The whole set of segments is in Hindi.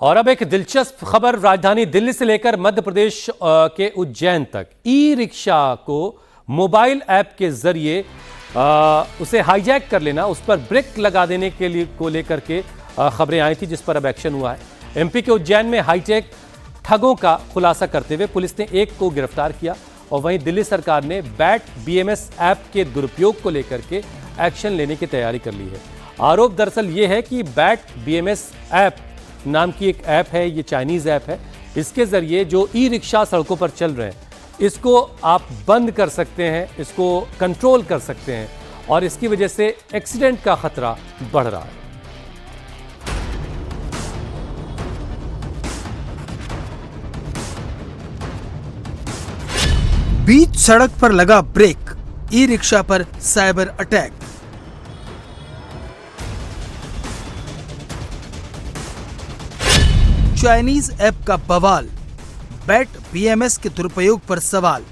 और अब एक दिलचस्प खबर, राजधानी दिल्ली से लेकर मध्य प्रदेश के उज्जैन तक ई रिक्शा को मोबाइल ऐप के जरिए उसे हाईजैक कर लेना, उस पर ब्रेक लगा देने के लिए को लेकर के खबरें आई थी, जिस पर अब एक्शन हुआ है। एमपी के उज्जैन में हाईटेक ठगों का खुलासा करते हुए पुलिस ने एक को गिरफ्तार किया और वहीं दिल्ली सरकार ने बैट बीएमएस ऐप के दुरुपयोग को लेकर के एक्शन लेने की तैयारी कर ली है। आरोप दरअसल ये है कि बैट बीएमएस ऐप नाम की एक ऐप है, ये चाइनीज ऐप है। इसके जरिए जो ई रिक्शा सड़कों पर चल रहे हैं, इसको आप बंद कर सकते हैं, इसको कंट्रोल कर सकते हैं और इसकी वजह से एक्सीडेंट का खतरा बढ़ रहा है। बीच सड़क पर लगा ब्रेक, ई रिक्शा पर साइबर अटैक। चाइनीज ऐप का बवाल, बैट बीएमएस के दुरुपयोग पर सवाल।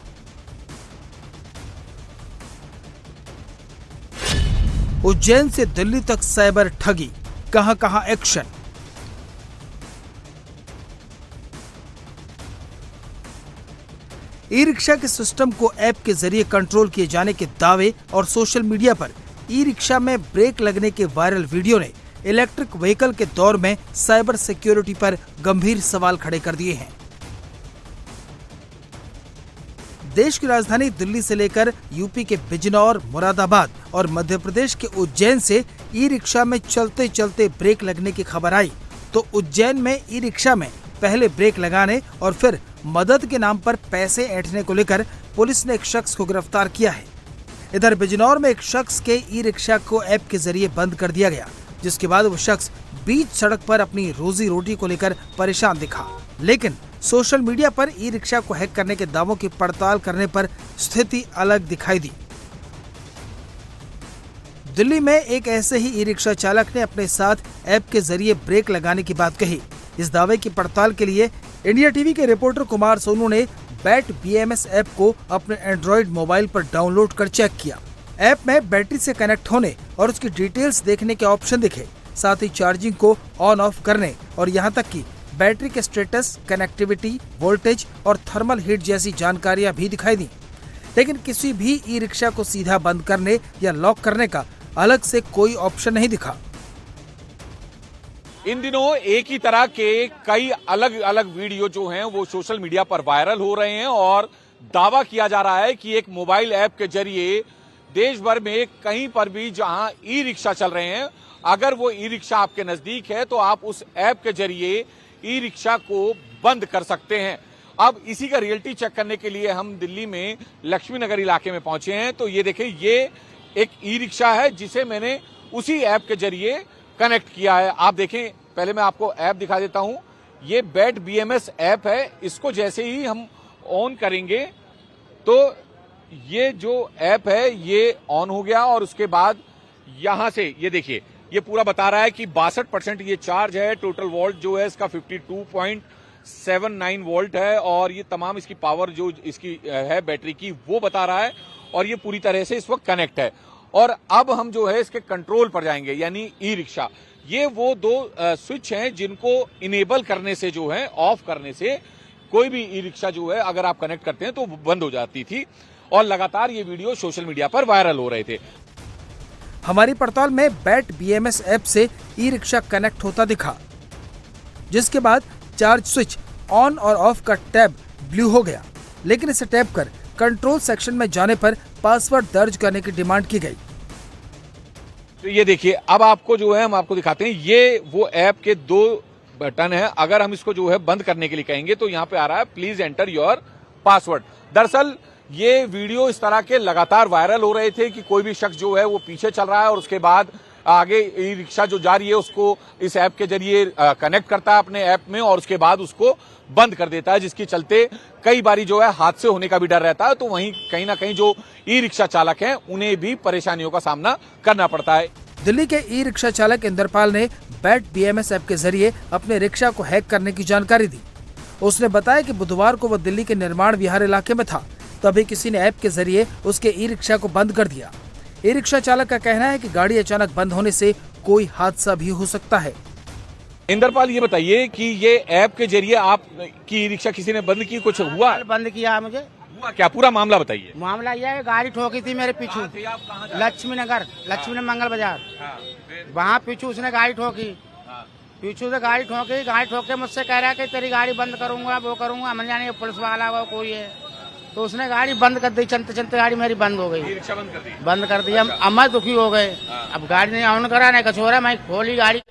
उज्जैन से दिल्ली तक साइबर ठगी, कहां-कहां एक्शन। ई रिक्शा के सिस्टम को ऐप के जरिए कंट्रोल किए जाने के दावे और सोशल मीडिया पर ई रिक्शा में ब्रेक लगने के वायरल वीडियो ने इलेक्ट्रिक व्हीकल के दौर में साइबर सिक्योरिटी पर गंभीर सवाल खड़े कर दिए हैं। देश की राजधानी दिल्ली से लेकर यूपी के बिजनौर, मुरादाबाद और मध्य प्रदेश के उज्जैन से ई रिक्शा में चलते चलते ब्रेक लगने की खबर आई तो उज्जैन में ई रिक्शा में पहले ब्रेक लगाने और फिर मदद के नाम पर पैसे ऐंठने को लेकर पुलिस ने एक शख्स को गिरफ्तार किया है। इधर बिजनौर में एक शख्स के ई रिक्शा को ऐप के जरिए बंद कर दिया गया, जिसके बाद वो शख्स बीच सड़क पर अपनी रोजी रोटी को लेकर परेशान दिखा। लेकिन सोशल मीडिया पर ई रिक्शा को हैक करने के दावों की पड़ताल करने पर स्थिति अलग दिखाई दी। दिल्ली में एक ऐसे ही ई रिक्शा चालक ने अपने साथ ऐप के जरिए ब्रेक लगाने की बात कही। इस दावे की पड़ताल के लिए इंडिया टीवी के रिपोर्टर कुमार सोनू ने बैट बीएमएस ऐप को अपने एंड्रॉइड मोबाइल पर डाउनलोड कर चेक किया। ऐप में बैटरी से कनेक्ट होने और उसकी डिटेल्स देखने के ऑप्शन दिखे, साथ ही चार्जिंग को ऑन ऑफ करने और यहाँ तक कि बैटरी के स्टेटस, कनेक्टिविटी, वोल्टेज और थर्मल हीट जैसी जानकारियां भी दिखाई दी। लेकिन किसी भी ई रिक्शा को सीधा बंद करने या लॉक करने का अलग से कोई ऑप्शन नहीं दिखा। इन दिनों एक ही तरह के कई अलग अलग वीडियो जो हैं वो सोशल मीडिया पर वायरल हो रहे हैं और दावा किया जा रहा है कि एक मोबाइल ऐप के जरिए देश भर में कहीं पर भी जहां ई रिक्शा चल रहे हैं, अगर वो ई रिक्शा आपके नजदीक है तो आप उस ऐप के जरिए ई रिक्शा को बंद कर सकते हैं। अब इसी का रियलिटी चेक करने के लिए हम दिल्ली में लक्ष्मी नगर इलाके में पहुंचे हैं। तो ये देखें, ये एक ई रिक्शा है जिसे मैंने उसी ऐप के जरिए कनेक्ट किया है। आप देखें, पहले मैं आपको ऐप दिखा देता हूं। ये बैट बीएमएस ऐप है। इसको जैसे ही हम ऑन करेंगे तो ये जो ऐप है ये ऑन हो गया और उसके बाद यहां से ये देखिए, ये पूरा बता रहा है कि 62% ये चार्ज है। टोटल वोल्ट जो है इसका 52.79 वोल्ट है और ये तमाम इसकी पावर जो इसकी है बैटरी की वो बता रहा है और ये पूरी तरह से इस वक्त कनेक्ट है। और अब हम जो है इसके कंट्रोल पर जाएंगे, यानी ई रिक्शा। ये वो दो स्विच हैं जिनको इनेबल करने से जो है, ऑफ करने से कोई भी ई रिक्शा जो है अगर आप कनेक्ट करते हैं तो बंद हो जाती थी और लगातार ये वीडियो सोशल मीडिया पर वायरल हो रहे थे। हमारी पड़ताल में बैट बीएमएस ऐप से ई रिक्शा कनेक्ट होता दिखा, जिसके बाद चार्ज स्विच ऑन और ऑफ का टैब ब्लू हो गया। लेकिन इसे टैप कर कंट्रोल सेक्शन में जाने पर पासवर्ड दर्ज करने की डिमांड की गई। तो ये देखिए, अब आपको जो है हम आपको दिखाते हैं, ये वो ऐप के दो बटन है। अगर हम इसको जो है बंद करने के लिए कहेंगे तो यहाँ पे आ रहा है प्लीज एंटर योर पासवर्ड। दरअसल ये वीडियो इस तरह के लगातार वायरल हो रहे थे कि कोई भी शख्स जो है वो पीछे चल रहा है और उसके बाद आगे ई रिक्शा जो जा रही है उसको इस ऐप के जरिए कनेक्ट करता है अपने ऐप में और उसके बाद उसको बंद कर देता है, जिसके चलते कई बारी जो है हादसे होने का भी डर रहता है। तो वहीं कहीं ना कहीं जो ई रिक्शा चालक हैं उन्हें भी परेशानियों का सामना करना पड़ता है। दिल्ली के ई रिक्शा चालक इंदरपाल ने बैट बीएमएस ऐप के जरिए अपने रिक्शा को हैक करने की जानकारी दी। उसने बताया कि बुधवार को वह दिल्ली के निर्माण विहार इलाके में था, तभी किसी ने ऐप के जरिए उसके ई रिक्शा को बंद कर दिया। ई रिक्शा चालक का कहना है कि गाड़ी अचानक बंद होने से कोई हादसा भी हो सकता है। इंद्रपाल, ये बताइए कि ये ऐप के जरिए आप की ई रिक्शा किसी ने बंद की, कुछ हुआ? बंद किया मुझे। हुआ क्या, पूरा मामला बताइए। मामला यह है, गाड़ी ठोकी थी मेरे पीछू, लक्ष्मी नगर, लक्ष्मी मंगल बाजार, वहाँ पीछू उसने गाड़ी ठोकी, पीछू से गाड़ी ठोकी, गाड़ी ठोक के मुझसे कह रहा है कि तेरी गाड़ी बंद करूंगा, वो करूंगा, मैंने जाने पुलिस वाला हुआ कोई है, तो उसने गाड़ी बंद कर दी। चलते चलते गाड़ी मेरी बंद हो गई, रिक्शा बंद कर दी। बंद कर दी। अब मैं दुखी हो गए, अब गाड़ी नहीं ऑन करा, नहीं कुछ हो रहा, मैं खोली गाड़ी।